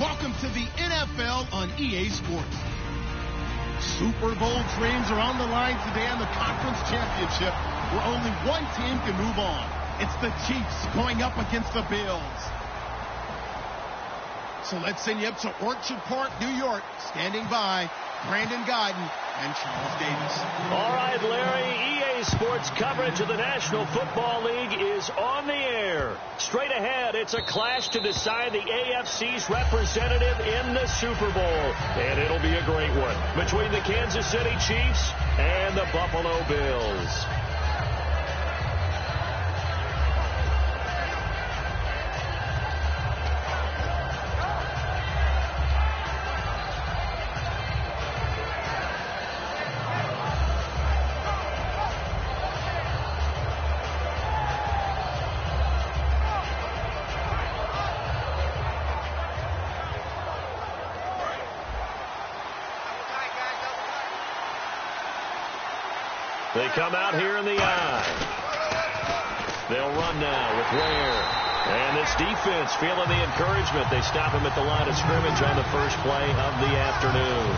Welcome to the NFL on EA Sports. Super Bowl dreams are on the line today in the conference championship, where only one team can move on. It's the Chiefs going up against the Bills. So let's send you up to Orchard Park, New York. Standing by, Brandon Guyton and Charles Davis. All right, Larry, EA Sports coverage of the National Football League is on the air. Straight ahead, it's a clash to decide the AFC's representative in the Super Bowl. And it'll be a great one between the Kansas City Chiefs and the Buffalo Bills. They come out here in the eye. They'll run now with Ware. And this defense feeling the encouragement. They stop him at the line of scrimmage on the first play of the afternoon.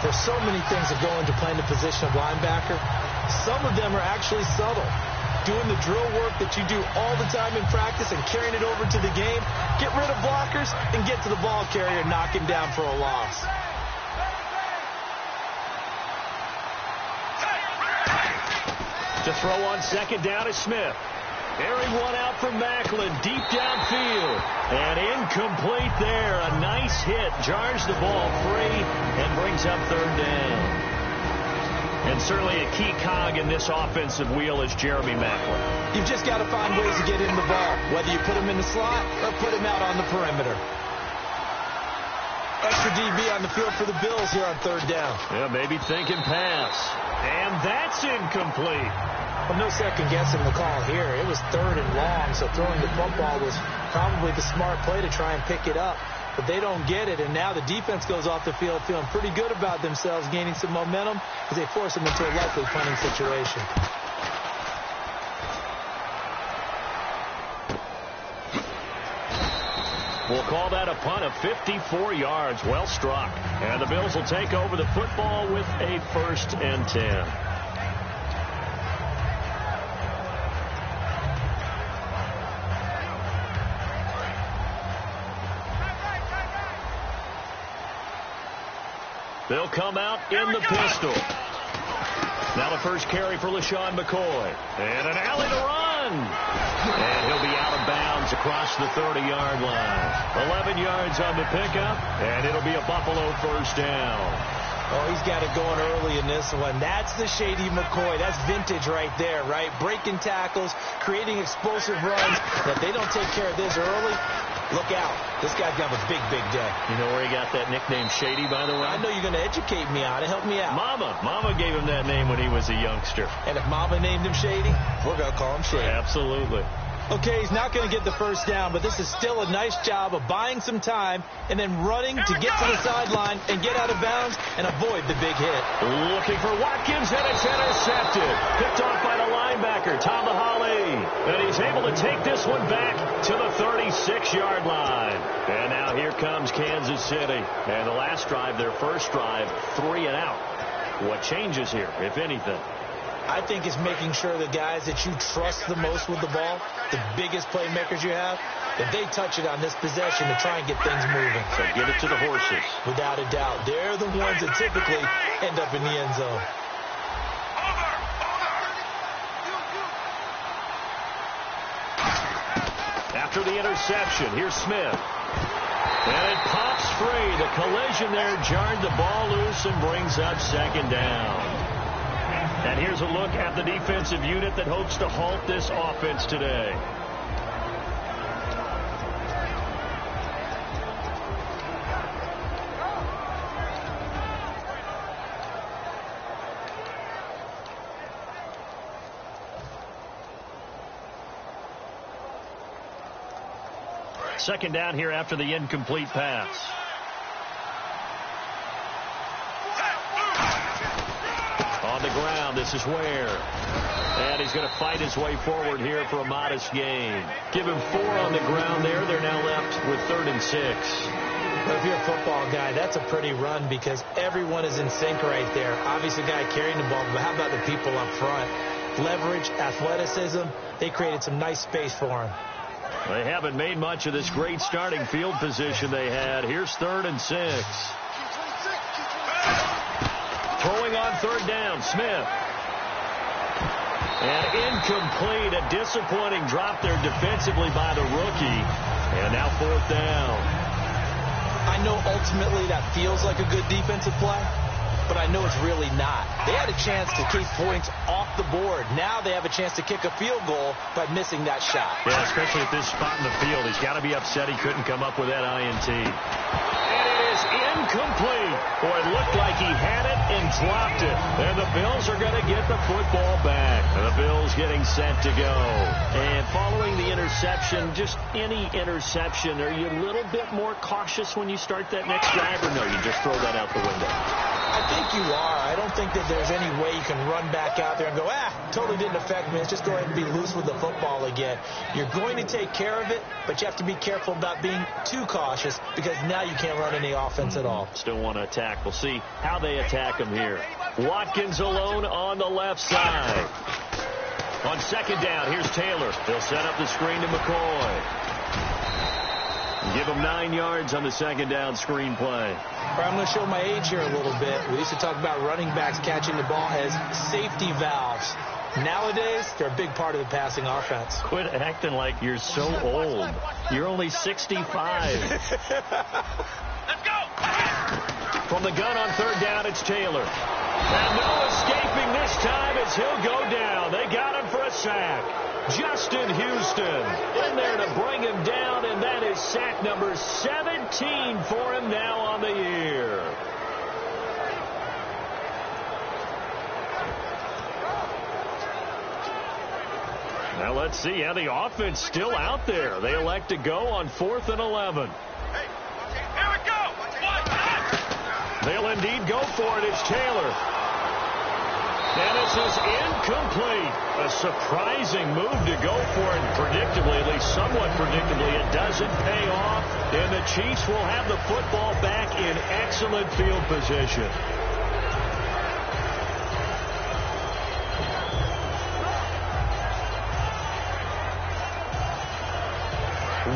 There's so many things that go into playing the position of linebacker. Some of them are actually subtle. Doing the drill work that you do all the time in practice and carrying it over to the game. Get rid of blockers and get to the ball carrier and knock him down for a loss. To throw on second down is Smith. Airing one out from Macklin, deep downfield. And incomplete there. A nice hit. Jars the ball free and brings up third down. And certainly a key cog in this offensive wheel is Jeremy Macklin. You've just got to find ways to get him the ball, whether you put him in the slot or put him out on the perimeter. Extra DB on the field for the Bills here on third down. Yeah, maybe thinking pass. And that's incomplete. Well, no second guessing the call here. It was third and long, so throwing the football was probably the smart play to try and pick it up. But they don't get it, and now the defense goes off the field feeling pretty good about themselves, gaining some momentum as they force them into a likely punting situation. We'll call that a punt of 54 yards. Well struck. And the Bills will take over the football with a 1st and 10. They'll come out in the pistol. Now the first carry for LaShawn McCoy. And an alley to run. And he'll be out of bounds across the 30-yard line. 11 yards on the pickup, and it'll be a Buffalo first down. Oh, he's got it going early in this one. That's the Shady McCoy. That's vintage right there, right? Breaking tackles, creating explosive runs. If they don't take care of this early, look out. This guy's got a big, big day. You know where he got that nickname Shady, by the way? I know you're going to educate me on it. Help me out. Mama gave him that name when he was a youngster. And if Mama named him Shady, we're going to call him Shady. Absolutely. Okay, he's not going to get the first down, but this is still a nice job of buying some time and then running to get to the sideline and get out of bounds and avoid the big hit. Looking for Watkins, and it's intercepted. Picked off by the linebacker, Tamahali. And he's able to take this one back to the 36-yard line. And now here comes Kansas City. And the last drive, their first drive, 3 and out. What changes here, if anything? I think it's making sure the guys that you trust the most with the ball, the biggest playmakers you have, that they touch it on this possession to try and get things moving. So give it to the horses. Without a doubt. They're the ones that typically end up in the end zone. After the interception, here's Smith. And it pops free. The collision there jarred the ball loose and brings up second down. And here's a look at the defensive unit that hopes to halt this offense today. Second down here after the incomplete pass. On the ground, this is Ware. And he's going to fight his way forward here for a modest gain. Give him 4 on the ground there. They're now left with 3rd and 6. But if you're a football guy, that's a pretty run because everyone is in sync right there. Obviously, the guy carrying the ball, but how about the people up front? Leverage, athleticism, they created some nice space for him. They haven't made much of this great starting field position they had. Here's 3rd and 6. Throwing on 3rd down, Smith. And incomplete, a disappointing drop there defensively by the rookie. And now 4th down. I know ultimately that feels like a good defensive play, but I know it's really not. They had a chance to keep points off the board. Now they have a chance to kick a field goal by missing that shot. Yeah, especially at this spot in the field. He's got to be upset he couldn't come up with that INT. And it is incomplete. Boy, it looked like he had it and dropped it. And the Bills are going to get the football back. And the Bills getting set to go. And following the interception, just any interception, are you a little bit more cautious when you start that next drive, or no, you just throw that out the window? I think you are. I don't think that there's any way you can run back out there and go, totally didn't affect me. Let's just go ahead and be loose with the football again. You're going to take care of it, but you have to be careful about being too cautious because now you can't run any offense at all. Still want to attack. We'll see how they attack him here. Watkins alone on the left side. On 2nd down, here's Taylor. They'll set up the screen to McCoy. Give him 9 yards on the 2nd down screen play. I'm going to show my age here a little bit. We used to talk about running backs catching the ball as safety valves. Nowadays, they're a big part of the passing offense. Quit acting like you're so old. You're only 65. Let's go! From the gun on 3rd down, it's Taylor. And no escaping this time as he'll go down. They got him for a sack. Justin Houston in there to bring him down, and that is sack number 17 for him now on the year. Now let's see how the offense still out there. They elect to go on 4th and 11. Hey, here we go. They'll indeed go for it. It's Taylor. And this is incomplete. A surprising move to go for it. Predictably, at least somewhat predictably, it doesn't pay off. And the Chiefs will have the football back in excellent field position.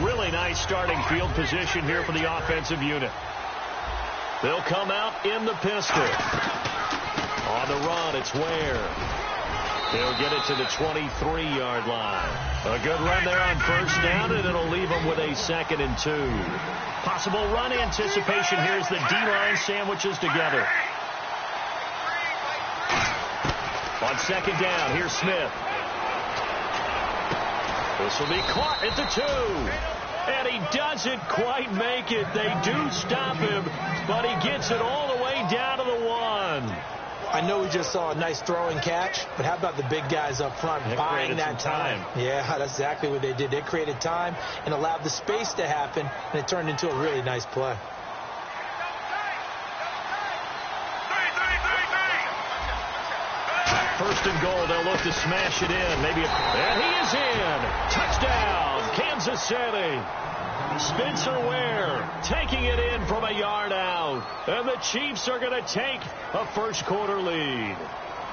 Really nice starting field position here for the offensive unit. They'll come out in the pistol. On the run, it's Ware. He'll get it to the 23-yard line. A good run there on 1st down, and it'll leave them with a 2nd and 2. Possible run anticipation here as the D-line sandwiches together. On 2nd down, here's Smith. This will be caught at the 2. And he doesn't quite make it. They do stop him, but he gets it all the way down to the 1. I know we just saw a nice throwing catch, but how about the big guys up front buying that time? Yeah, that's exactly what they did. They created time and allowed the space to happen, and it turned into a really nice play. First and goal, they'll look to smash it in. And he is in. Touchdown, Kansas City. Spencer Ware taking it in from a yard out. And the Chiefs are going to take a first-quarter lead.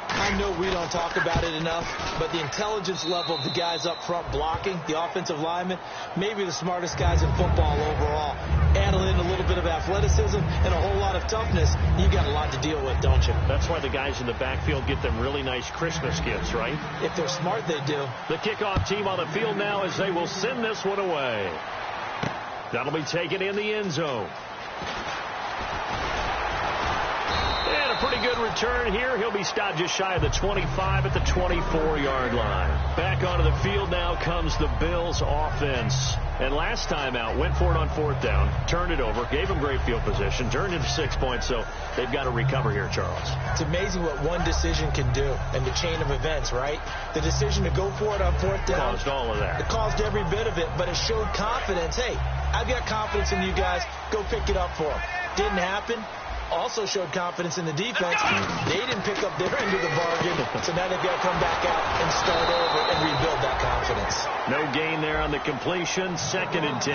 I know we don't talk about it enough, but the intelligence level of the guys up front blocking, the offensive linemen, maybe the smartest guys in football overall. Add in a little bit of athleticism and a whole lot of toughness, you got a lot to deal with, don't you? That's why the guys in the backfield get them really nice Christmas gifts, right? If they're smart, they do. The kickoff team on the field now as they will send this one away. That'll be taken in the end zone. And a pretty good return here. He'll be stopped just shy of the 25 at the 24-yard line. Back onto the field now comes the Bills offense. And last time out, went for it on 4th down, turned it over, gave them great field position, turned it 6 points, so they've got to recover here, Charles. It's amazing what one decision can do in the chain of events, right? The decision to go for it on 4th down caused all of that. It caused every bit of it, but it showed confidence. Hey, I've got confidence in you guys. Go pick it up for them. Didn't happen. Also showed confidence in the defense. They didn't pick up their end of the bargain, so now they've got to come back out and start over and rebuild that confidence. No gain there on the completion, 2nd and 10.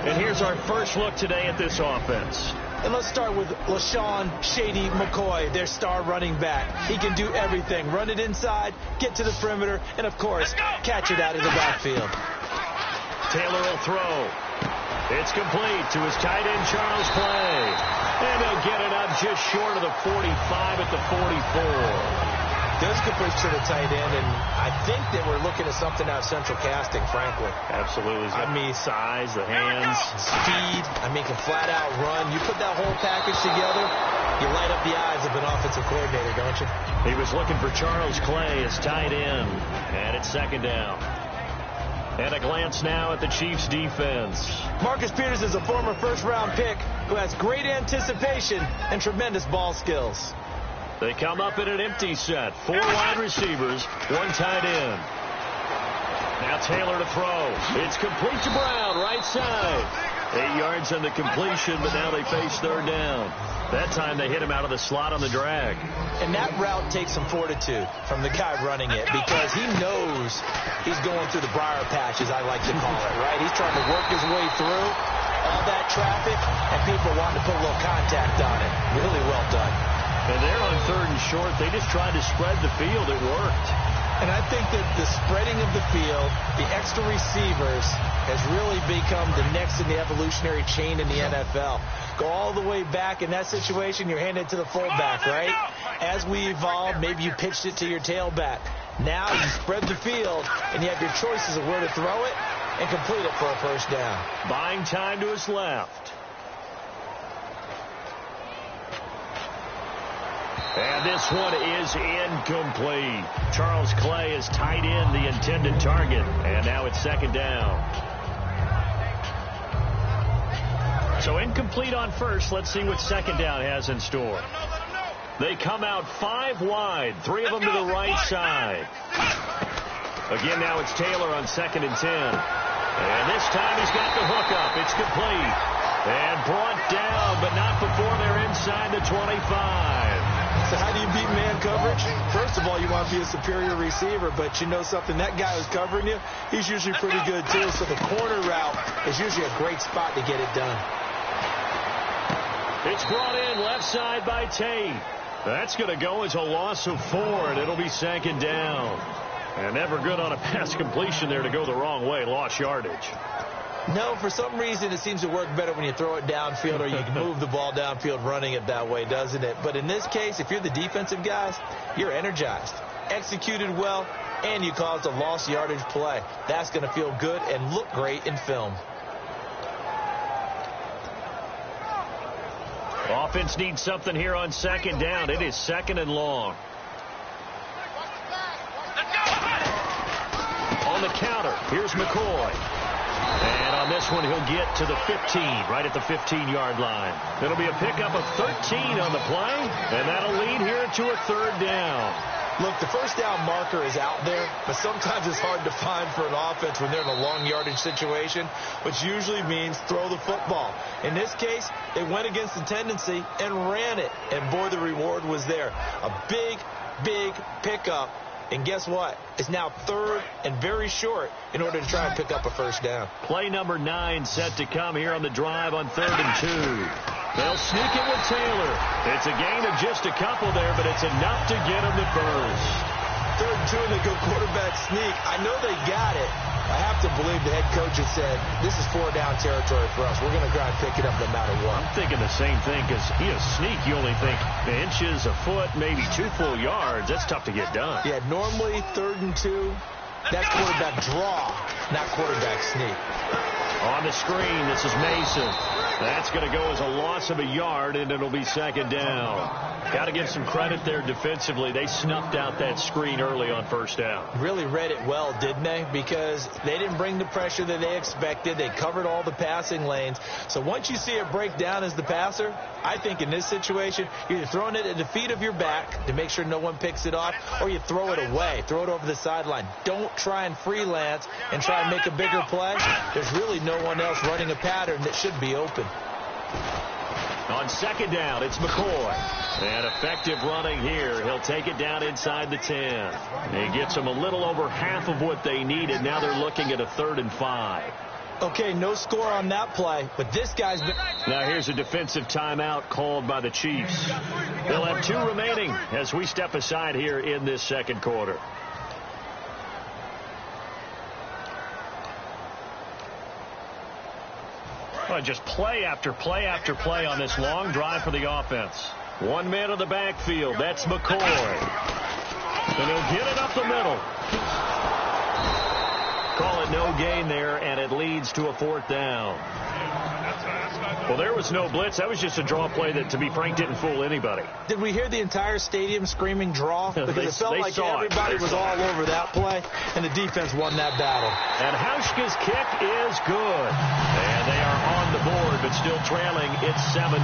And here's our first look today at this offense. And let's start with LaShawn Shady McCoy, their star running back. He can do everything. Run it inside, get to the perimeter, and, of course, catch it out of the backfield. Taylor will throw. It's complete to his tight end, Charles Clay. And he'll get it up just short of the 45 at the 44. Those complete to the tight end, and I think that we're looking at something out of central casting, frankly. Absolutely. I mean, size, the hands. Speed. I mean, can flat out run. You put that whole package together, you light up the eyes of an offensive coordinator, don't you? He was looking for Charles Clay as tight end, and it's 2nd down. And a glance now at the Chiefs' defense. Marcus Peters is a former first-round pick who has great anticipation and tremendous ball skills. They come up in an empty set. 4 wide receivers, 1 tight end. Now Taylor to throw. It's complete to Brown, right side. 8 yards on the completion, but now they face 3rd down. That time they hit him out of the slot on the drag. And that route takes some fortitude from the guy running it because he knows he's going through the briar patch, as I like to call it, right? He's trying to work his way through all that traffic, and people want to put a little contact on it. Really well done. And they're on 3rd and short. They just tried to spread the field. It worked. And I think that the spreading of the field, the extra receivers, has really become the next in the evolutionary chain in the NFL. Go all the way back in that situation, you're handed to the fullback, right? As we evolved, maybe you pitched it to your tailback. Now you spread the field, and you have your choices of where to throw it and complete it for a 1st down. Buying time to his left. And this one is incomplete. Charles Clay is tight end, the intended target. And now it's 2nd down. So incomplete on first. Let's see what 2nd down has in store. They come out 5 wide, 3 of them to the right side. Again, now it's Taylor on 2nd and 10. And this time he's got the hook up. It's complete. And brought down, but not before they're inside the 25. So how do you beat man coverage? First of all, you want to be a superior receiver, but you know something, that guy who's covering you, he's usually pretty good too. So the corner route is usually a great spot to get it done. It's brought in left side by Tate. That's going to go as a loss of 4, and it'll be 2nd down. And never good on a pass completion there to go the wrong way. Lost yardage. No, for some reason it seems to work better when you throw it downfield or you can move the ball downfield running it that way, doesn't it? But in this case, if you're the defensive guys, you're energized, executed well, and you caused a lost yardage play. That's going to feel good and look great in film. Offense needs something here on 2nd down. It is 2nd and long. On the counter, here's McCoy. And on this one, he'll get to the 15, right at the 15-yard line. It'll be a pickup of 13 on the play, and that'll lead here to a 3rd down. Look, the 1st down marker is out there, but sometimes it's hard to find for an offense when they're in a long yardage situation, which usually means throw the football. In this case, they went against the tendency and ran it, and boy, the reward was there. A big, big pickup. And guess what? It's now 3rd and very short in order to try and pick up a 1st down. Play number 9 set to come here on the drive on 3rd and 2. They'll sneak it with Taylor. It's a gain of just a couple there, but it's enough to get them the first. 3rd and 2, and they go quarterback sneak. I know they got it. I have to believe the head coach had said, this is 4-down territory for us. We're going to try and pick it up no matter what. I'm thinking the same thing because he is sneak. You only think inches, a foot, maybe 2 full yards. That's tough to get done. Yeah, normally 3rd and 2, that's quarterback draw, not quarterback sneak. On the screen, this is Mason. That's going to go as a loss of a yard, and it'll be 2nd down. Got to give some credit there defensively. They snuffed out that screen early on 1st down. Really read it well, didn't they? Because they didn't bring the pressure that they expected. They covered all the passing lanes. So once you see it break down as the passer, I think in this situation, you're either throwing it at the feet of your back to make sure no one picks it off, or you throw it away. Throw it over the sideline. Don't try and freelance and try and make a bigger play. There's really no no one else running a pattern that should be open. On second down, it's McCoy. And effective running here. He'll take it down inside the 10. He gets them a little over half of what they needed. Now they're looking at a 3rd and 5. Okay, no score on that play, but this guy's been... Now here's a defensive timeout called by the Chiefs. They'll have 2 remaining as we step aside here in this second quarter. Well, just play after play after play on this long drive for the offense. 1 man in the backfield. That's McCoy. And he'll get it up the middle. Call it no gain there, and it leads to a 4th down. Well, there was no blitz. That was just a draw play that, to be frank, didn't fool anybody. Did we hear the entire stadium screaming draw? Because it felt like everybody was all over that play, and the defense won that battle. And Hauschka's kick is good. And they are on the board, but still trailing. It's 7-3.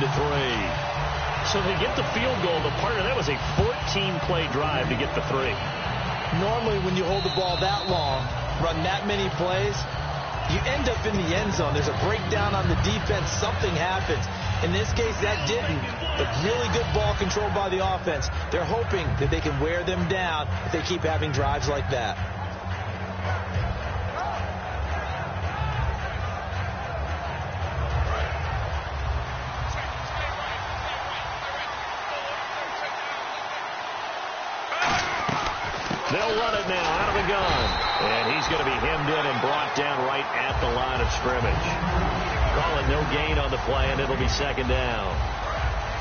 So they get the field goal. The part of that was a 14-play drive to get the 3. Normally, when you hold the ball that long, run that many plays, you end up in the end zone. There's a breakdown on the defense. Something happens. In this case, that didn't. But really good ball control by the offense. They're hoping that they can wear them down if they keep having drives like that. They'll run it now out of the gun. And he's going to be hemmed in and brought down right at the line of scrimmage. Call it no gain on the play, and it'll be 2nd down.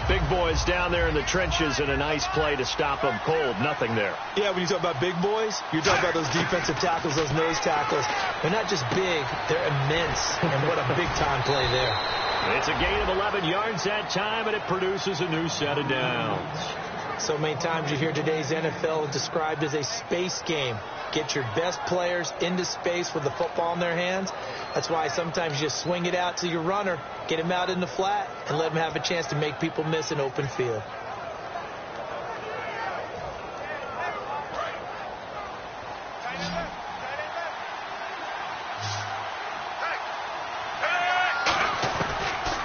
Big boys down there in the trenches, and a nice play to stop them cold. Nothing there. Yeah, when you talk about big boys, you're talking about those defensive tackles, those nose tackles. They're not just big, they're immense. And what a big-time play there. It's a gain of 11 yards that time, and it produces a new set of downs. So many times you hear today's NFL described as a space game. Get your best players into space with the football in their hands. That's why sometimes you just swing it out to your runner, get him out in the flat, and let him have a chance to make people miss an open field.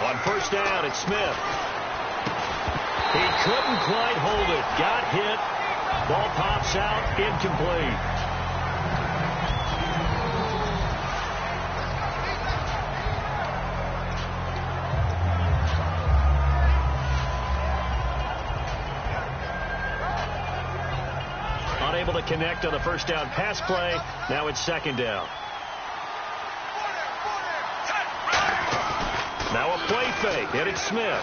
On 1st down, it's Smith. He couldn't quite hold it. Got hit. Ball pops out. Incomplete. Unable to connect on the 1st down pass play. Now it's 2nd down. Now a play fake. And it's Smith.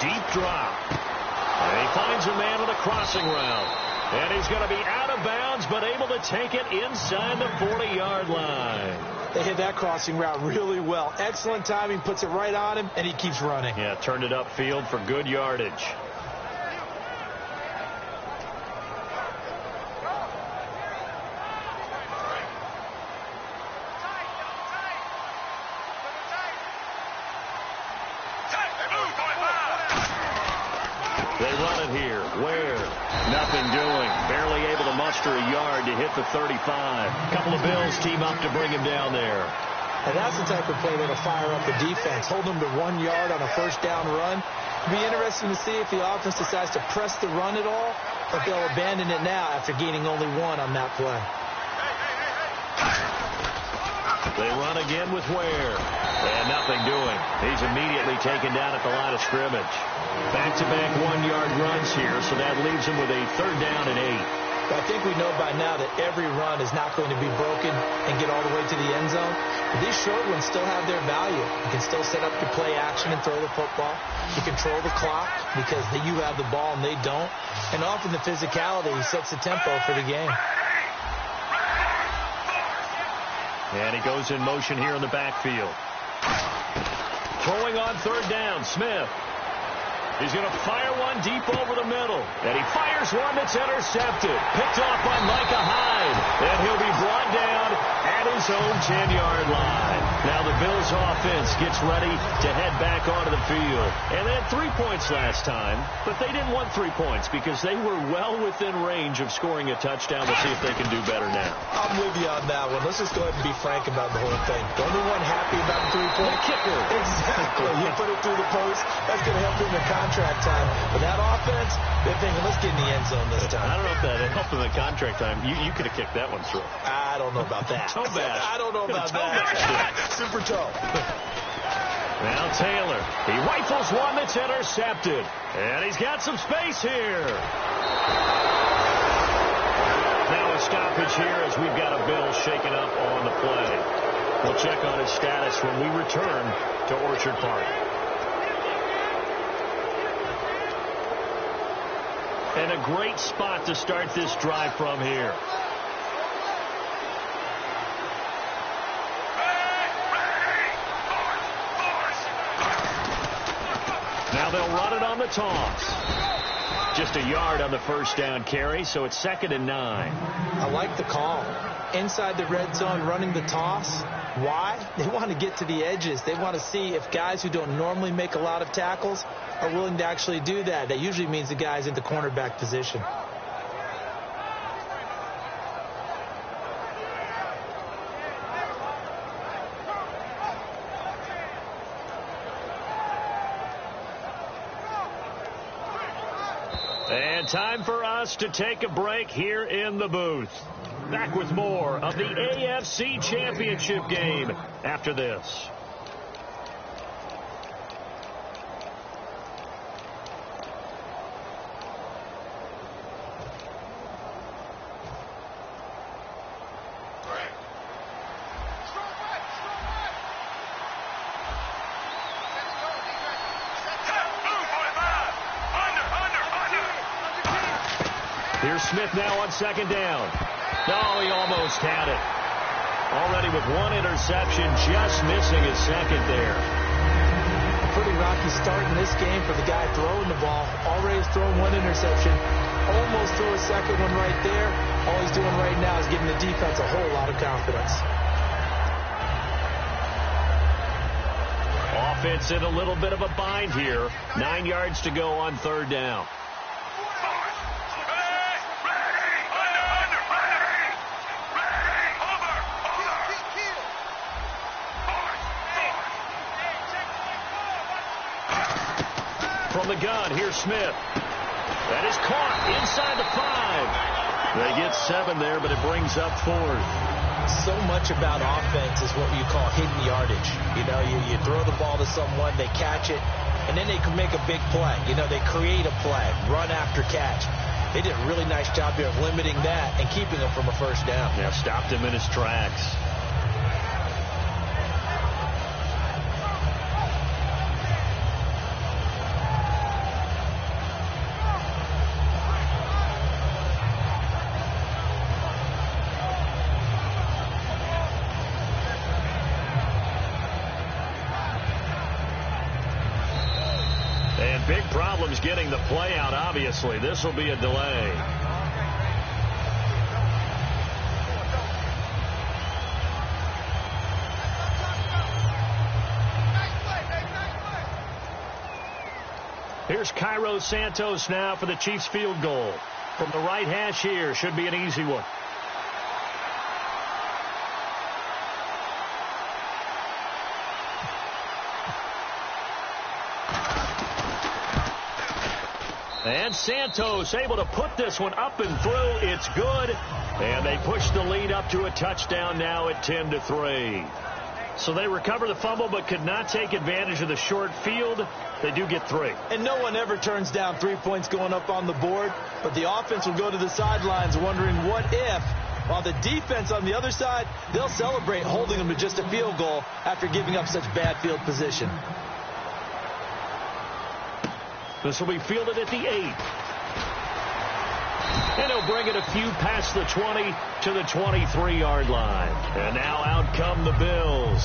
Deep drop. And he finds a man on a crossing route. And he's going to be out of bounds, but able to take it inside the 40-yard line. They hit that crossing route really well. Excellent timing, puts it right on him, and he keeps running. Yeah, turned it upfield for good yardage. They run it here. Where? Nothing doing. Barely able to muster a yard to hit the 35. A couple of Bills team up to bring him down there. And that's the type of play that'll fire up the defense. Hold them to 1 yard on a 1st down run. It'll be interesting to see if the offense decides to press the run at all, or if they'll abandon it now after gaining only 1 on that play. They run again with Ware. And nothing doing. He's immediately taken down at the line of scrimmage. Back-to-back 1-yard runs here, so that leaves him with a 3rd down and 8. But I think we know by now that every run is not going to be broken and get all the way to the end zone. But these short ones still have their value. You can still set up your play action and throw the football. You control the clock because you have the ball and they don't. And often the physicality sets the tempo for the game. And he goes in motion here in the backfield. Throwing on 3rd down, Smith. He's going to fire one deep over the middle. And he fires one that's intercepted. Picked off by Micah Hyde. And he'll be brought down at his his own 10-yard line. Now the Bills offense gets ready to head back onto the field. And they had 3 points last time, but they didn't want 3 points because they were well within range of scoring a touchdown. We'll see if they can do better now. I'm with you on that one. Let's just go ahead and be frank about the whole thing. The only one happy about the 3-point kicker. Exactly. You put it through the post. That's going to help him in contract time. But that offense, they're thinking, let's get in the end zone this time. I don't know if that helped in the contract time. You could have kicked that one through. I don't know about that. Toe bash. I don't know about that. Super toe. Now Taylor. He rifles one that's intercepted. And he's got some space here. Now a stoppage here as we've got a Bill shaken up on the play. We'll check on his status when we return to Orchard Park. And a great spot to start this drive from here. Now they'll run it on the toss. Just a yard on the first down carry, so it's 2nd and 9. I like the call. Inside the red zone, running the toss. Why? They want to get to the edges. They want to see if guys who don't normally make a lot of tackles are willing to actually do that. That usually means the guy's in the cornerback position. And time for us to take a break here in the booth. Back with more of the AFC Championship game after this. Here's Smith now on 2nd down. No, he almost had it. Already with one interception, just missing his 2nd there. A pretty rocky start in this game for the guy throwing the ball. Already has thrown one interception. Almost threw a 2nd one right there. All he's doing right now is giving the defense a whole lot of confidence. Offense in a little bit of a bind here. 9 yards to go on 3rd down. From the gun, here's Smith. That is caught inside the 5. They get 7 there, but it brings up 4th. So much about offense is what you call hidden yardage. You know, you throw the ball to someone, they catch it, and then they can make a big play. You know, they create a play, run after catch. They did a really nice job here of limiting that and keeping him from a first down. Yeah, stopped him in his tracks. Big problems getting the play out, obviously. This will be a delay. Here's Cairo Santos now for the Chiefs field goal. From the right hash here, should be an easy one. And Santos able to put this one up and through. It's good. And they push the lead up to a touchdown now at 10-3. So they recover the fumble but could not take advantage of the short field. They do get 3. And no one ever turns down 3 points going up on the board. But the offense will go to the sidelines wondering what if. While the defense on the other side, they'll celebrate holding them to just a field goal after giving up such bad field position. This will be fielded at the 8. And he'll bring it a few past the 20 to the 23-yard line. And now out come the Bills.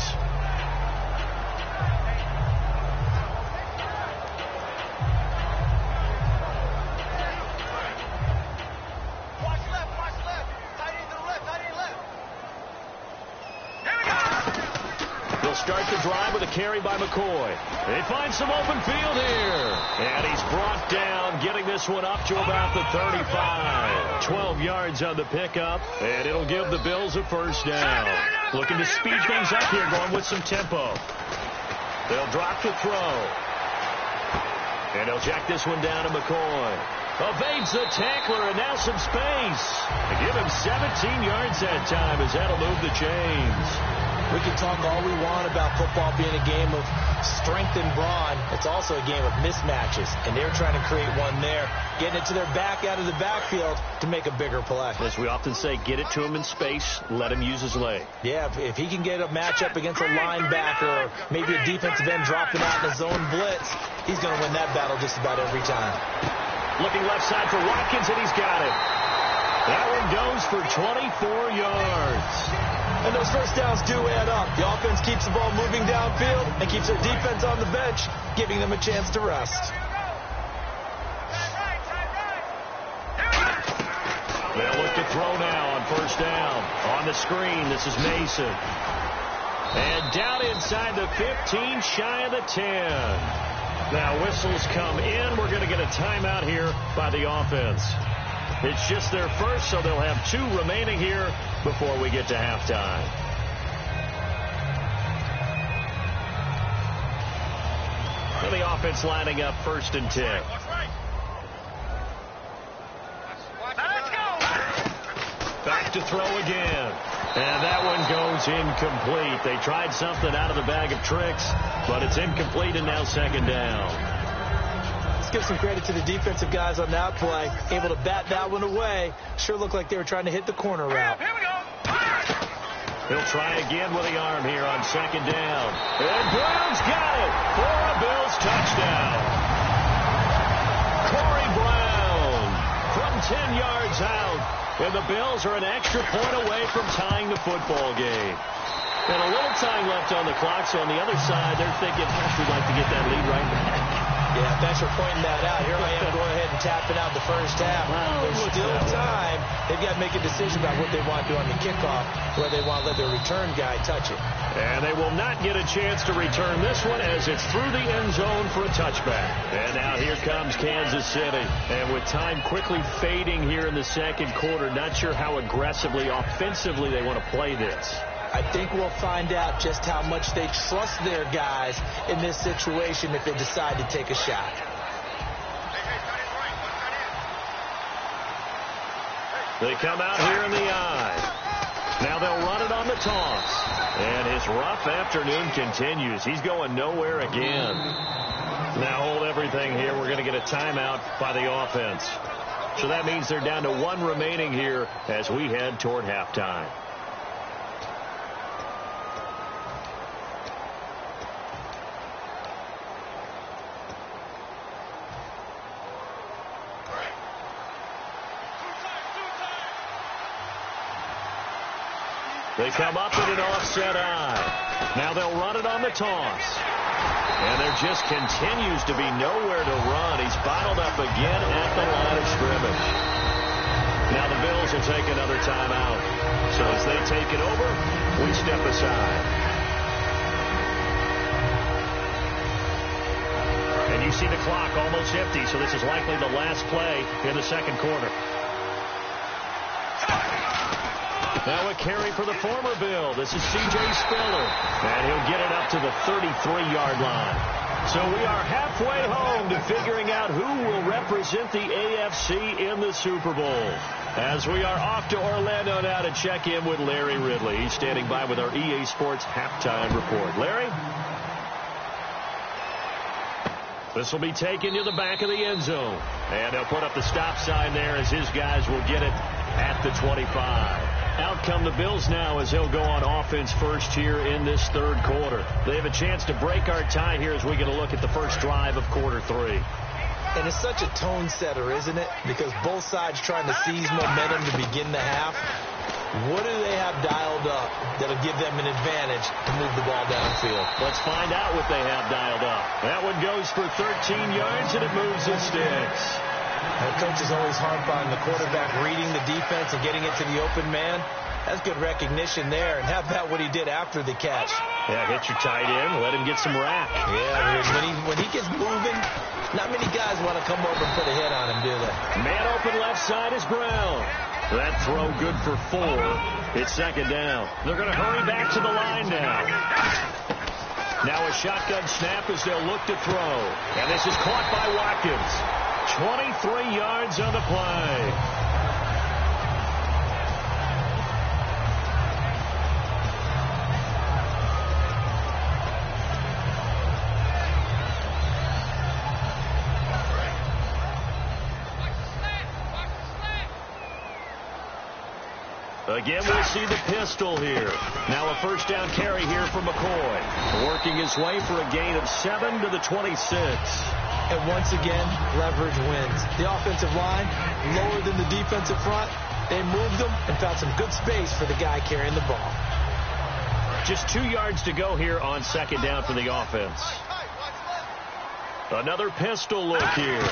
start the drive with a carry by McCoy. They find some open field here. And he's brought down, getting this one up to about the 35. 12 yards on the pickup, and it'll give the Bills a first down. Looking to speed things up here, going with some tempo. They'll drop the throw. And he'll check this one down to McCoy. Evades the tackler, and now some space. They give him 17 yards that time, as that'll move the chains. We can talk all we want about football being a game of strength and brawn. It's also a game of mismatches, and they're trying to create one there, getting it to their back out of the backfield to make a bigger play. As we often say, get it to him in space, let him use his leg. Yeah, if he can get a matchup against a linebacker or maybe a defensive end dropping out in a zone blitz, he's going to win that battle just about every time. Looking left side for Watkins, and he's got it. That one goes for 24 yards. And those first downs do add up. The offense keeps the ball moving downfield and keeps their defense on the bench, giving them a chance to rest. They'll look to throw now on first down. On the screen, this is Mason. And down inside the 15, shy of the 10. Now whistles come in. We're going to get a timeout here by the offense. It's just their first, so they'll have 2 remaining here before we get to halftime. And the offense lining up 1st and 10. Back to throw again. And that one goes incomplete. They tried something out of the bag of tricks, but it's incomplete, and now 2nd down. Give some credit to the defensive guys on that play. Able to bat that one away. Sure looked like they were trying to hit the corner route. He'll try again with the arm here on 2nd down. And Brown's got it for a Bills touchdown. Corey Brown from 10 yards out. And the Bills are an extra point away from tying the football game. And a little time left on the clock, so on the other side, they're thinking, gosh, we'd like to get that lead right back. Yeah, thanks for pointing that out. Here I am going ahead and tapping out the first half. There's still time. They've got to make a decision about what they want to do on the kickoff, where they want to let their return guy touch it. And they will not get a chance to return this one as it's through the end zone for a touchback. And now here comes Kansas City. And with time quickly fading here in the 2nd quarter, not sure how aggressively, offensively they want to play this. I think we'll find out just how much they trust their guys in this situation if they decide to take a shot. They come out here in the eye. Now they'll run it on the toss. And his rough afternoon continues. He's going nowhere again. Now hold everything here. We're going to get a timeout by the offense. So that means they're down to 1 remaining here as we head toward halftime. They come up with an offset eye. Now they'll run it on the toss. And there just continues to be nowhere to run. He's bottled up again at the line of scrimmage. Now the Bills will take another timeout. So as they take it over, we step aside. And you see the clock almost empty, so this is likely the last play in the 2nd quarter. Now a carry for the former Bill. This is C.J. Spiller. And he'll get it up to the 33-yard line. So we are halfway home to figuring out who will represent the AFC in the Super Bowl. As we are off to Orlando now to check in with Larry Ridley. He's standing by with our EA Sports halftime report. Larry? This will be taken to the back of the end zone. And they'll put up the stop sign there as his guys will get it at the 25. Out come the Bills now as they'll go on offense first here in this 3rd quarter. They have a chance to break our tie here as we get a look at the first drive of quarter 3. And it's such a tone setter, isn't it? Because both sides trying to seize momentum to begin the half. What do they have dialed up that'll give them an advantage to move the ball downfield? Let's find out what they have dialed up. That one goes for 13 yards, and it moves and sticks. The coach is always harp on the quarterback reading the defense and getting it to the open man. That's good recognition there. And how about what he did after the catch? Yeah, hit your tight end, let him get some rack. Yeah, when he gets moving, not many guys want to come over and put a hit on him, do they? Man open left side is Brown. That throw good for 4. It's second down. They're going to hurry back to the line now. Now a shotgun snap as they'll look to throw. And this is caught by Watkins. 23 yards on the play. Again, we'll see the pistol here. Now a first down carry here for McCoy. Working his way for a gain of 7 to the 26. And once again, leverage wins. The offensive line, lower than the defensive front. They moved them and found some good space for the guy carrying the ball. Just 2 yards to go here on second down for the offense. Another pistol look here.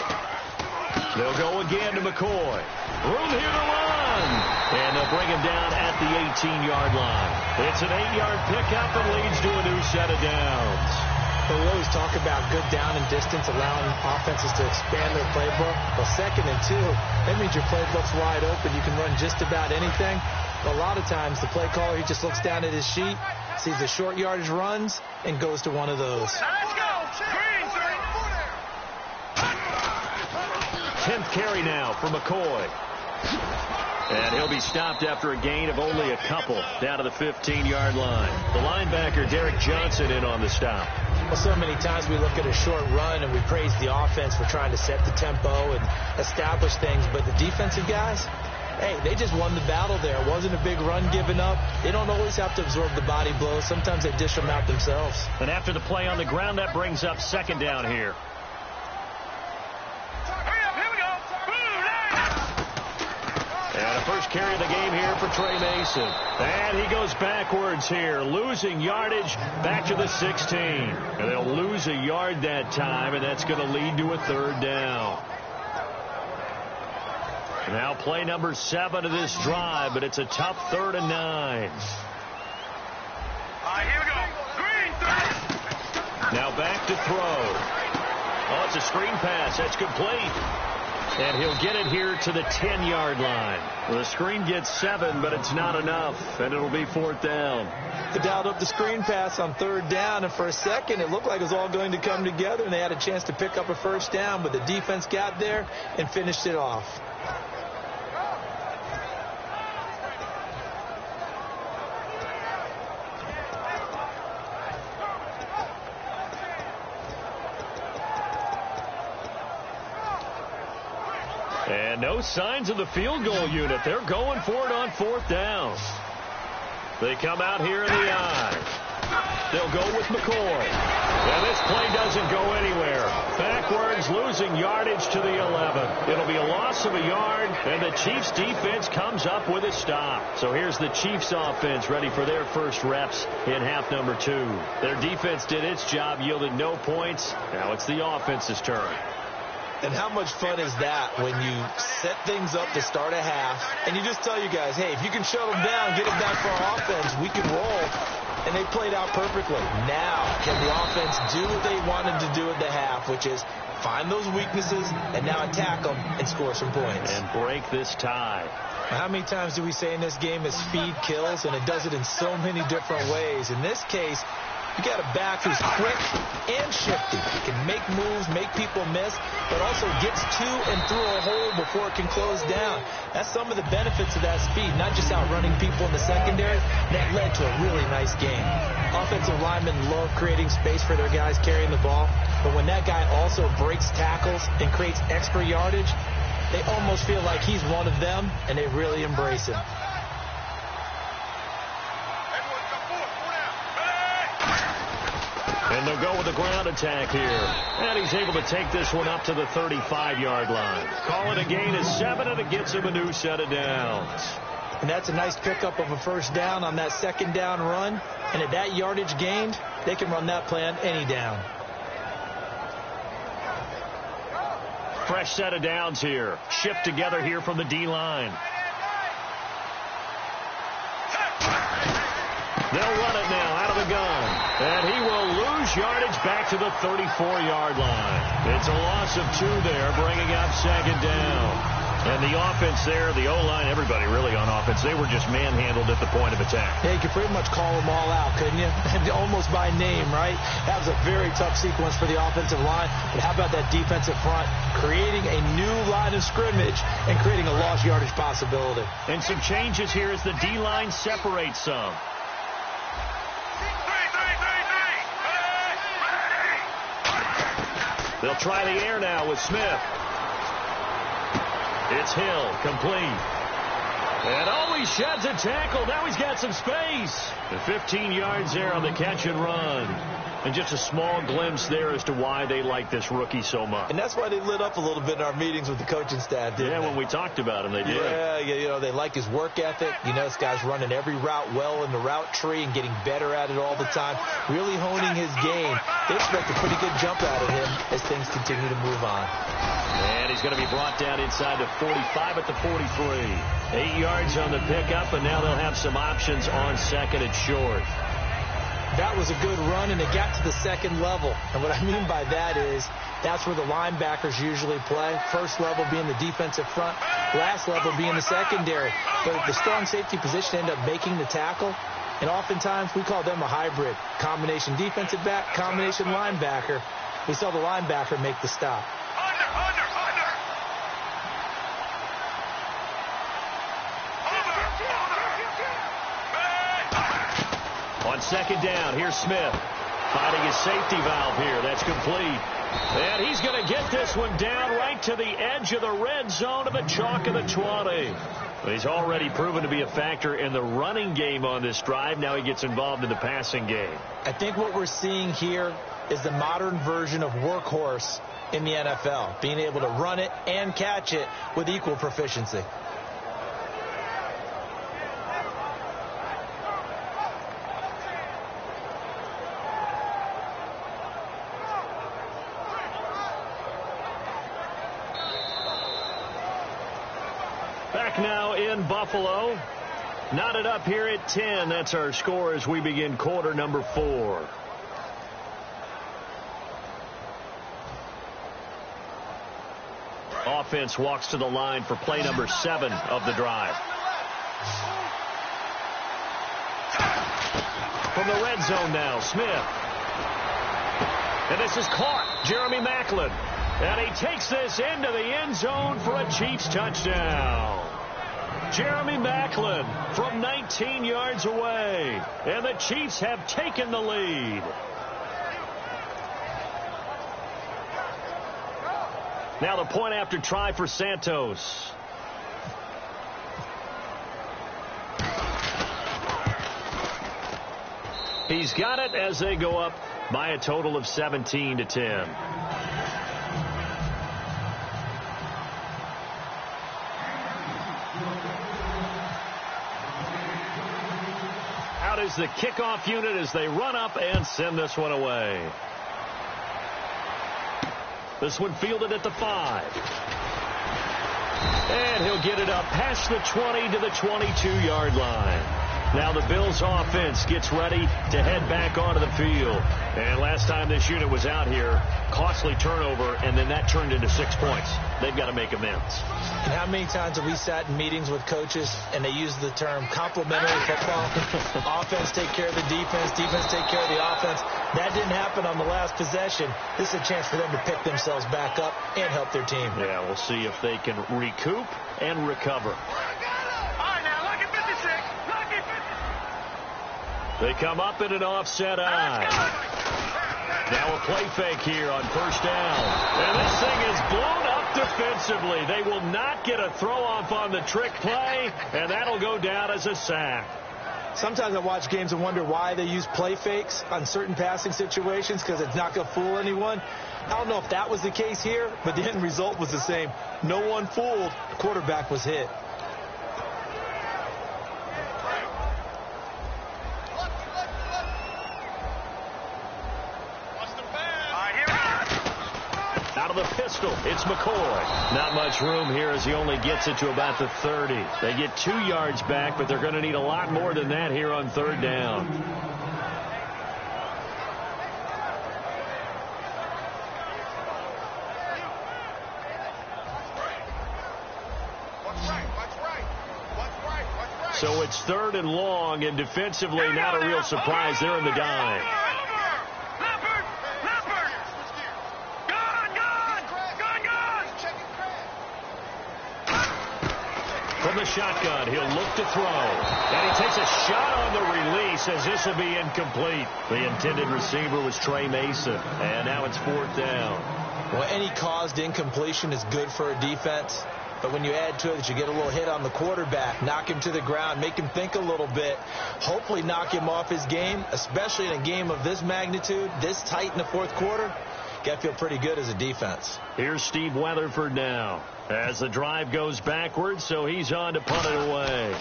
They'll go again to McCoy. Room here to run. And they'll bring him down at the 18-yard line. It's an 8-yard pickup and leads to a new set of downs. But we always talk about good down and distance, allowing offenses to expand their playbook. Well, 2nd and 2, that means your playbook's wide open. You can run just about anything. But a lot of times, the play caller, he just looks down at his sheet, sees the short yardage runs, and goes to one of those. Let's go. 10th carry now for McCoy. And he'll be stopped after a gain of only a couple down to the 15-yard line. The linebacker, Derek Johnson, in on the stop. Well, so many times we look at a short run and we praise the offense for trying to set the tempo and establish things. But the defensive guys, hey, they just won the battle there. It wasn't a big run given up. They don't always have to absorb the body blows. Sometimes they dish them out themselves. And after the play on the ground, that brings up second down here. And a first carry of the game here for Trey Mason. And he goes backwards here, losing yardage back to the 16. And they'll lose a yard that time, and that's going to lead to a third down. Now play number 7 of this drive, but it's a tough 3rd and 9. Here we go. Green, 3. Now back to throw. Oh, it's a screen pass. That's complete. And he'll get it here to the 10-yard line. Well, the screen gets 7, but it's not enough, and it'll be 4th down. They dialed up the screen pass on 3rd down, and for a second it looked like it was all going to come together, and they had a chance to pick up a first down, but the defense got there and finished it off. And no signs of the field goal unit. They're going for it on 4th down. They come out here in the I. They'll go with McCoy. And this play doesn't go anywhere. Backwards, losing yardage to the 11. It'll be a loss of a yard, and the Chiefs' defense comes up with a stop. So here's the Chiefs' offense ready for their first reps in half number 2. Their defense did its job, yielded no points. Now it's the offense's turn. And how much fun is that when you set things up to start a half and you just tell you guys, hey, if you can shut them down, get it back for our offense, we can roll. And they played out perfectly. Now, can the offense do what they wanted to do at the half, which is find those weaknesses and now attack them and score some points. And break this tie. How many times do we say in this game is speed kills, and it does it in so many different ways. In this case, you got a back who's quick and shifty. He can make moves, make people miss, but also gets to and through a hole before it can close down. That's some of the benefits of that speed, not just outrunning people in the secondary. That led to a really nice game. Offensive linemen love creating space for their guys carrying the ball, but when that guy also breaks tackles and creates extra yardage, they almost feel like he's one of them, and they really embrace him. And they'll go with the ground attack here. And he's able to take this one up to the 35-yard line. Call it a gain of 7, and it gets him a new set of downs. And that's a nice pickup of a first down on that second down run. And at that yardage gained, they can run that play on any down. Fresh set of downs here. Shipped together here from the D-line. They'll run it now out of the gun. And he will lose yardage back to the 34-yard line. It's a loss of 2 there, bringing up second down. And the offense there, the O-line, everybody really on offense, they were just manhandled at the point of attack. Yeah, you could pretty much call them all out, couldn't you? Almost by name, right? That was a very tough sequence for the offensive line. But how about that defensive front creating a new line of scrimmage and creating a lost yardage possibility? And some changes here as the D-line separates some. They'll try the air now with Smith. It's Hill, complete. And he sheds a tackle. Now he's got some space. The 15 yards there on the catch and run. And just a small glimpse there as to why they like this rookie so much. And that's why they lit up a little bit in our meetings with the coaching staff, didn't they? When we talked about him, they did. Yeah, they like his work ethic. This guy's running every route well in the route tree and getting better at it all the time, really honing his game. They expect a pretty good jump out of him as things continue to move on. And he's going to be brought down inside the 45 at the 43. 8 yards on the pickup, and now they'll have some options on second and short. That was a good run, and it got to the second level. And what I mean by that is that's where the linebackers usually play. First level being the defensive front, last level being the secondary. But the strong safety position ended up making the tackle. And oftentimes we call them a hybrid. Combination defensive back, combination linebacker. We saw the linebacker make the stop. On second down, here's Smith. Finding his safety valve here. That's complete. And he's going to get this one down right to the edge of the red zone of the chalk of the 20. He's already proven to be a factor in the running game on this drive. Now he gets involved in the passing game. I think what we're seeing here is the modern version of workhorse in the NFL, being able to run it and catch it with equal proficiency. Back now in Buffalo. Knotted up here at 10. That's our score as we begin quarter number 4. Offense walks to the line for play number 7 of the drive. From the red zone now, Smith. And this is caught. Jeremy Maclin. And he takes this into the end zone for a Chiefs touchdown. Jeremy Maclin from 19 yards away. And the Chiefs have taken the lead. Now the point after try for Santos. He's got it as they go up by a total of 17-10. Out is the kickoff unit as they run up and send this one away. This one fielded at the 5. And he'll get it up past the 20 to the 22-yard line. Now the Bills offense gets ready to head back onto the field. And last time this unit was out here, costly turnover, and then that turned into 6 points. They've got to make amends. And how many times have we sat in meetings with coaches and they use the term complementary football? Offense take care of the defense, defense take care of the offense. That didn't happen on the last possession. This is a chance for them to pick themselves back up and help their team. Yeah, we'll see if they can recoup and recover. They come up in an offset eye. Now a play fake here on first down. And this thing is blown up defensively. They will not get a throw off on the trick play, and that'll go down as a sack. Sometimes I watch games and wonder why they use play fakes on certain passing situations, because it's not going to fool anyone. I don't know if that was the case here, but the end result was the same. No one fooled. The quarterback was hit. the pistol. It's McCoy. Not much room here as he only gets it to about the 30. They get 2 yards back, but they're going to need a lot more than that here on 3rd down. So it's 3rd and long, and defensively not a real surprise. They're in the dime. From the shotgun, he'll look to throw. And he takes a shot on the release as this will be incomplete. The intended receiver was Trey Mason. And now it's 4th down. Well, any caused incompletion is good for a defense. But when you add to it that you get a little hit on the quarterback, knock him to the ground, make him think a little bit, hopefully knock him off his game, especially in a game of this magnitude, this tight in the 4th quarter, got to feel pretty good as a defense. Here's Steve Weatherford now as the drive goes backwards, so he's on to punt it away.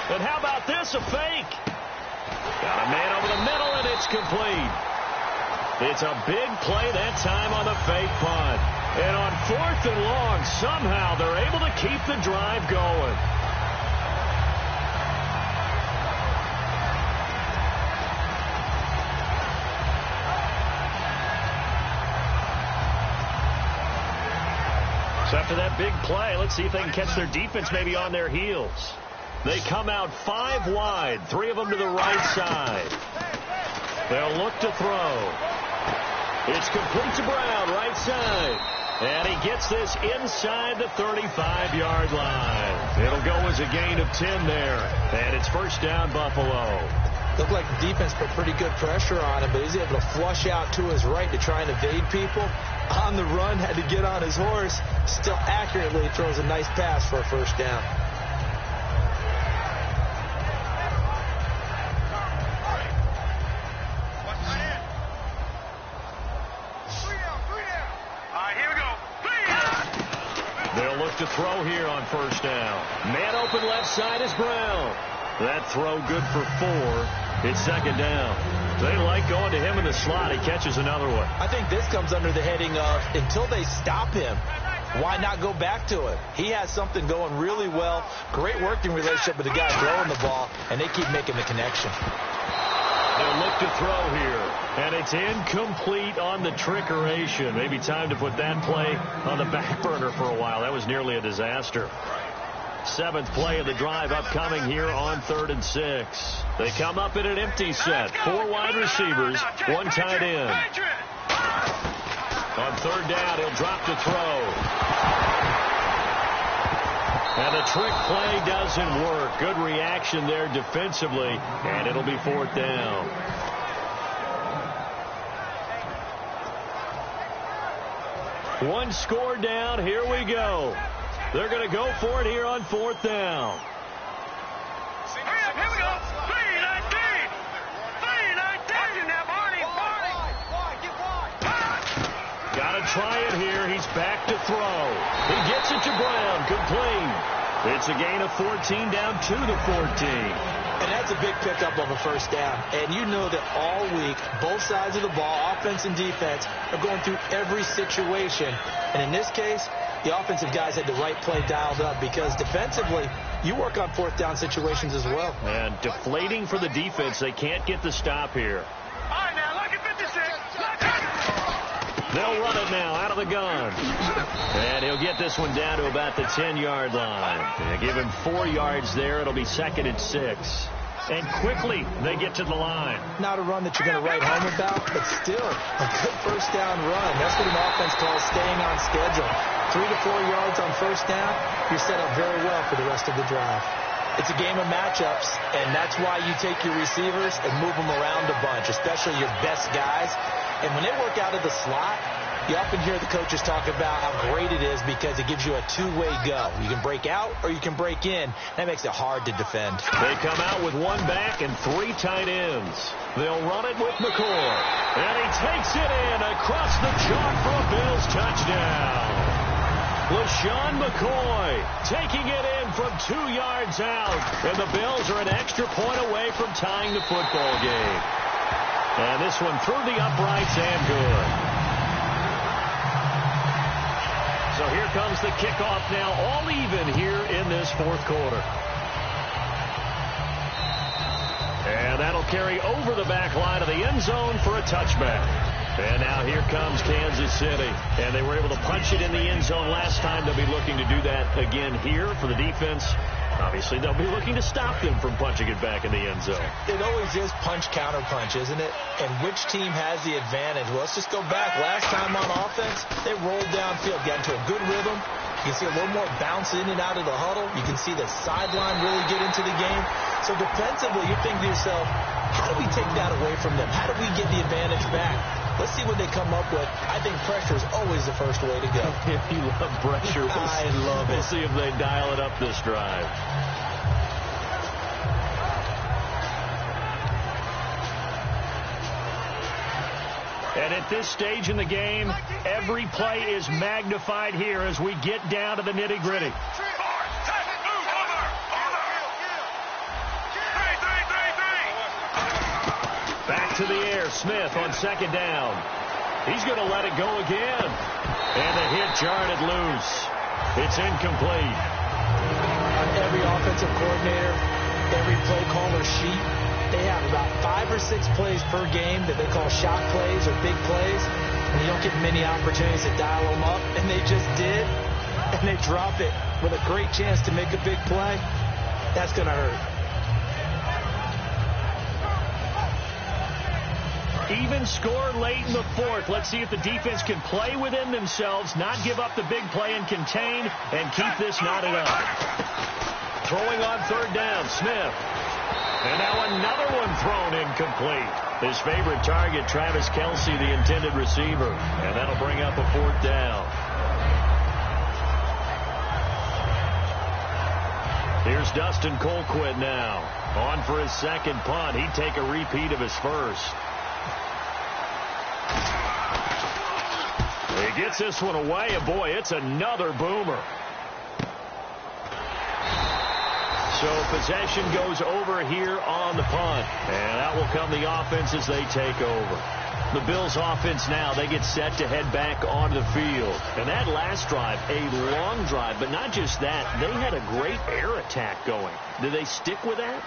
And how about this, a fake? Got a man over the middle, and it's complete. It's a big play that time on the fake punt. And on 4th and long, somehow they're able to keep the drive going. So after that big play, let's see if they can catch their defense maybe on their heels. They come out 5 wide, 3 of them to the right side. They'll look to throw. It's complete to Brown, right side. And he gets this inside the 35-yard line. It'll go as a gain of 10 there. And it's 1st down, Buffalo. Looked like the defense put pretty good pressure on him, but he's able to flush out to his right to try and evade people. On the run, had to get on his horse. Still accurately throws a nice pass for a 1st down. To throw here on 1st down. Man open left side is Brown. That throw good for 4. It's 2nd down. They like going to him in the slot. He catches another one. I think this comes under the heading of until they stop him, why not go back to it? He has something going really well. Great working relationship with the guy throwing the ball, and they keep making the connection. They'll look to throw here, and it's incomplete on the trickeration. Maybe time to put that play on the back burner for a while. That was nearly a disaster. 7th play of the drive upcoming here on 3rd and 6. They come up in an empty set. 4 wide receivers, 1 tight end. On 3rd down, he'll drop to throw. And the trick play doesn't work. Good reaction there defensively, and it'll be 4th down. One score down. Here we go. They're going to go for it here on 4th down. Here we go. 3-19. 3-19 now, Barney. Got to try it here. He's back to throw. He gets it to Brown. Complete. It's a gain of 14 down to the 14. And that's a big pickup of a 1st down. And you know that all week, both sides of the ball, offense and defense, are going through every situation. And in this case, the offensive guys had the right play dialed up because defensively, you work on 4th down situations as well. And deflating for the defense. They can't get the stop here. All right, now, look at 56. They'll run it now out of the gun. And he'll get this one down to about the 10-yard line. They give him 4 yards there. It'll be 2nd and 6. And quickly, they get to the line. Not a run that you're going to write home about, but still a good 1st down run. That's what an offense calls staying on schedule. 3 to 4 yards on 1st down, you're set up very well for the rest of the drive. It's a game of matchups, and that's why you take your receivers and move them around a bunch, especially your best guys. And when they work out of the slot, you often hear the coaches talk about how great it is because it gives you a 2-way go. You can break out or you can break in. That makes it hard to defend. They come out with 1 back and 3 tight ends. They'll run it with McCoy. And he takes it in across the chalk for a Bills touchdown. LaShawn McCoy taking it in from 2 yards out. And the Bills are an extra point away from tying the football game. And this one through the uprights and good. comes the kickoff now, all even here in this fourth quarter. And that'll carry over the back line of the end zone for a touchback. And now here comes Kansas City. And they were able to punch it in the end zone last time. They'll be looking to do that again here for the defense. Obviously, they'll be looking to stop them from punching it back in the end zone. It always is punch-counter-punch, isn't it? And which team has the advantage? Well, let's just go back. Last time on offense, they rolled downfield, got into a good rhythm. You can see a little more bounce in and out of the huddle. You can see the sideline really get into the game. So defensively, you think to yourself, how do we take that away from them? How do we get the advantage back? Let's see what they come up with. I think pressure is always the first way to go. If you love pressure, I love it. We'll see if they dial it up this drive. And at this stage in the game, every play is magnified here as we get down to the nitty-gritty. Back to the air, Smith on second down. He's going to let it go again. And the hit jarred it loose. It's incomplete. On every offensive coordinator, every play caller sheet, they have about 5 or 6 plays per game that they call shot plays or big plays. And you don't get many opportunities to dial them up. And they just did. And they drop it with a great chance to make a big play. That's going to hurt. Even score late in the fourth. Let's see if the defense can play within themselves, not give up the big play and contain, and keep this knotted up. Throwing on third down, Smith. And now another one thrown incomplete. His favorite target, Travis Kelce, the intended receiver. And that'll bring up a fourth down. Here's Dustin Colquitt now. On for his second punt. He'd take a repeat of his first. He gets this one away, and boy, it's another boomer. So possession goes over here on the punt. And out will come the offense as they take over. The Bills offense now, they get set to head back onto the field. And that last drive, a long drive, but not just that, they had a great air attack going. Did they stick with that?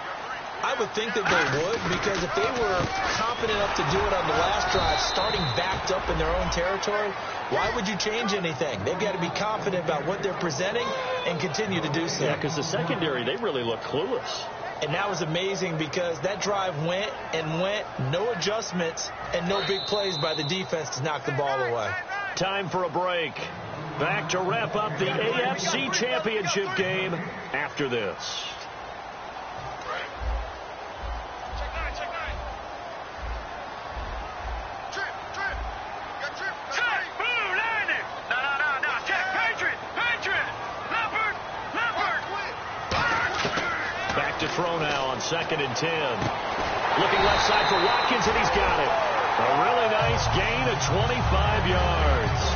I would think that they would, because if they were confident enough to do it on the last drive, starting backed up in their own territory, why would you change anything? They've got to be confident about what they're presenting and continue to do so. Yeah, because the secondary, they really look clueless. And that was amazing because that drive went and went, no adjustments, and no big plays by the defense to knock the ball away. Time for a break. Back to wrap up the AFC Championship game after this. To throw now on 2nd and 10. Looking left side for Watkins, and he's got it. A really nice gain of 25 yards.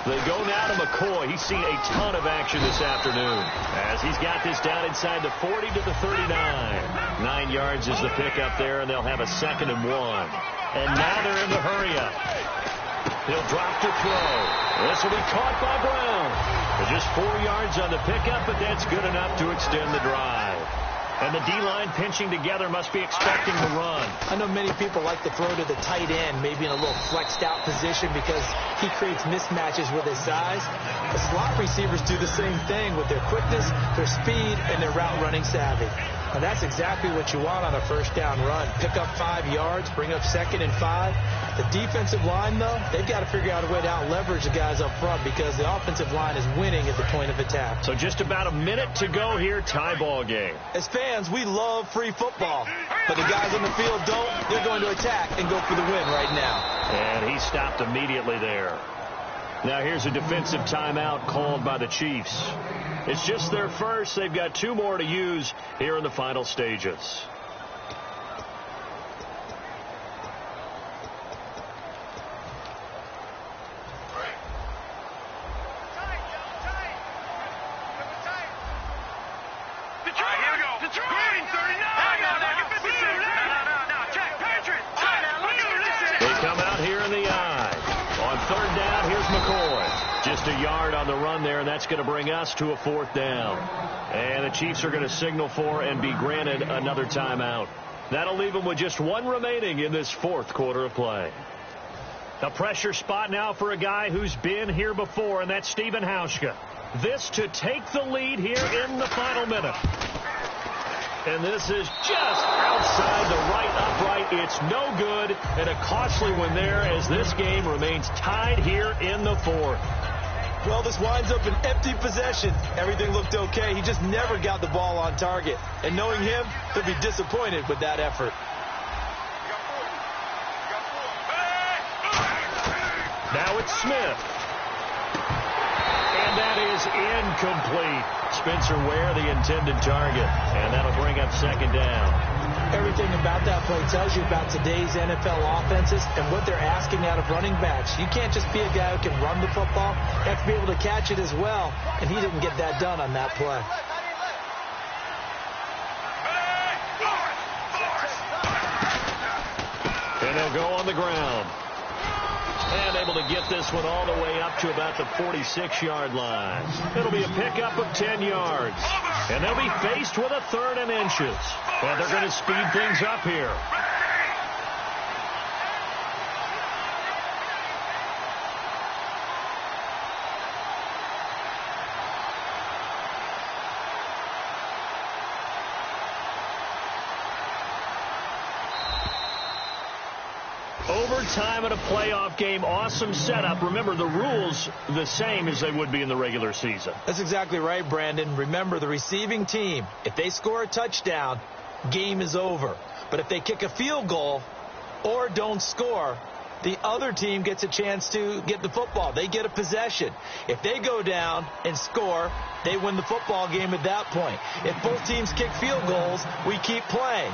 They go now to McCoy. He's seen a ton of action this afternoon as he's got this down inside the 40 to the 39. 9 yards is the pickup there, and they'll have a 2nd and 1. And now they're in the hurry-up. He'll drop to throw. This will be caught by Brown. Just 4 yards on the pickup, but that's good enough to extend the drive. And the D-line pinching together must be expecting the run. I know many people like to throw to the tight end, maybe in a little flexed out position because he creates mismatches with his size. The slot receivers do the same thing with their quickness, their speed, and their route running savvy. And that's exactly what you want on a first down run. Pick up 5 yards, bring up 2nd and 5. The defensive line, though, they've got to figure out a way to out-leverage the guys up front because the offensive line is winning at the point of attack. So just about a minute to go here, tie ball game. As fans, we love free football, but the guys on the field don't. They're going to attack and go for the win right now. And he stopped immediately there. Now here's a defensive timeout called by the Chiefs. It's just their first. They've got 2 more to use here in the final stages. Lost a yard on the run there, and that's going to bring us to a 4th down. And the Chiefs are going to signal for and be granted another timeout. That'll leave them with just 1 remaining in this 4th quarter of play. The pressure spot now for a guy who's been here before, and that's Stephen Hauschka. This to take the lead here in the final minute. And this is just outside the right upright. It's no good, and a costly one there as this game remains tied here in the 4th. Well, this winds up an empty possession. Everything looked okay. He just never got the ball on target. And knowing him, he'll be disappointed with that effort. Now it's Smith. And that is incomplete. Spencer Ware, the intended target. And that'll bring up 2nd down. Everything about that play tells you about today's NFL offenses and what they're asking out of running backs. You can't just be a guy who can run the football. You have to be able to catch it as well. And he didn't get that done on that play. And they'll go on the ground. And able to get this one all the way up to about the 46-yard line. It'll be a pickup of 10 yards. And they'll be faced with a 3rd and inches. And they're going to speed things up here. Overtime in a playoff game, awesome setup. Remember, the rules the same as they would be in the regular season. That's exactly right, Brandon. Remember, the receiving team, if they score a touchdown, game is over. But if they kick a field goal or don't score, the other team gets a chance to get the football. They get a possession. If they go down and score, they win the football game at that point. If both teams kick field goals, we keep playing.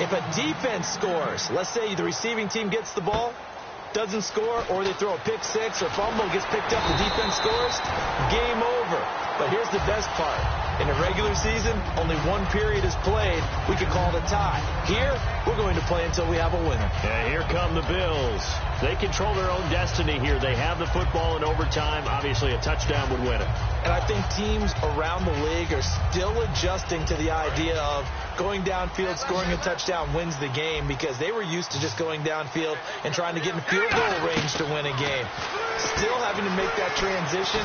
If a defense scores, let's say the receiving team gets the ball, doesn't score, or they throw a pick six or fumble, gets picked up, the defense scores, game over. But here's the best part. In a regular season, only 1 period is played. We could call it a tie. Here, we're going to play until we have a winner. Yeah, here come the Bills. They control their own destiny here. They have the football in overtime. Obviously, a touchdown would win it. And I think teams around the league are still adjusting to the idea of going downfield, scoring a touchdown wins the game, because they were used to just going downfield and trying to get in field goal range to win a game. Still having to make that transition.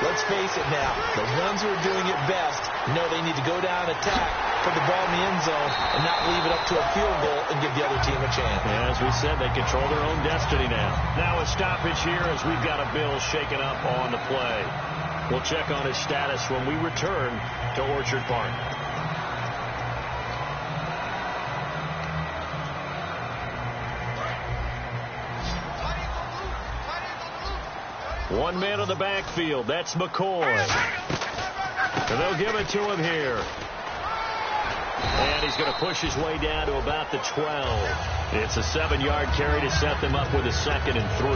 Let's face it now, the ones who are doing it best know they need to go down, attack, put the ball in the end zone, and not leave it up to a field goal and give the other team a chance. Yeah, as we said, they control their own destiny now. Now a stoppage here as we've got a Bill shaken up on the play. We'll check on his status when we return to Orchard Park. One man in the backfield. That's McCoy. And they'll give it to him here. And he's going to push his way down to about the 12. It's a 7-yard carry to set them up with a 2nd and 3.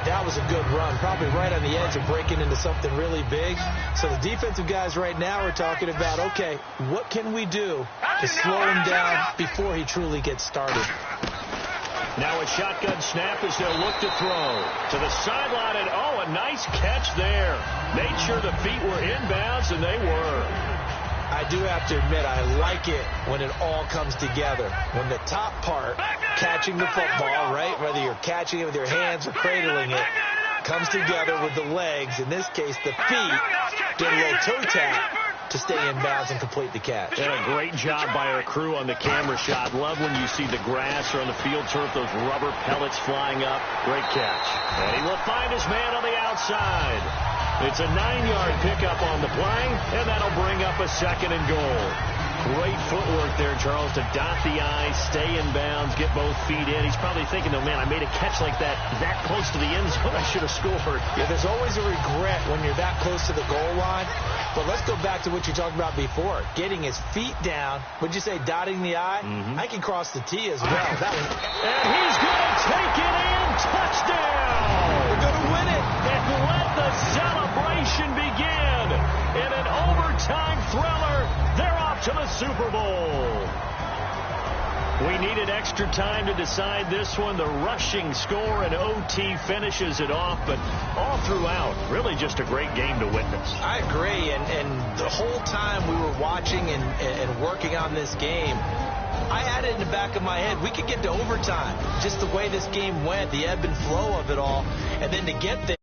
That was a good run, probably right on the edge of breaking into something really big. So the defensive guys right now are talking about, okay, what can we do to slow him down before he truly gets started? Now a shotgun snap as they'll look to throw to the sideline, and a nice catch there. Made sure the feet were inbounds, and they were. I do have to admit, I like it when it all comes together. When the top part, catching the football, right, whether you're catching it with your hands or cradling it, comes together with the legs, in this case the feet, get a little toe tap to stay in bounds and complete the catch. And a great job by our crew on the camera shot. Love when you see the grass or on the field turf, those rubber pellets flying up. Great catch. And he will find his man on the outside. It's a 9-yard pickup on the play, and that'll bring up a 2nd and goal. Great footwork there, Charles, to dot the I, stay in bounds, get both feet in. He's probably thinking, though, man, I made a catch like that close to the end zone. I should have scored. Yeah, there's always a regret when you're that close to the goal line. But let's go back to what you talked about before. Getting his feet down. Would you say dotting the I? I can cross the T as well. And he's going to take it in. Touchdown. They're going to win it. And let the celebration begin. In an overtime thriller, they're off to the Super Bowl. We needed extra extra time to decide this one. The rushing score and OT finishes it off, but all throughout, really just a great game to witness. I agree, and the whole time we were watching and working on this game, I had it in the back of my head, we could get to overtime. Just the way this game went, the ebb and flow of it all, and then to get there.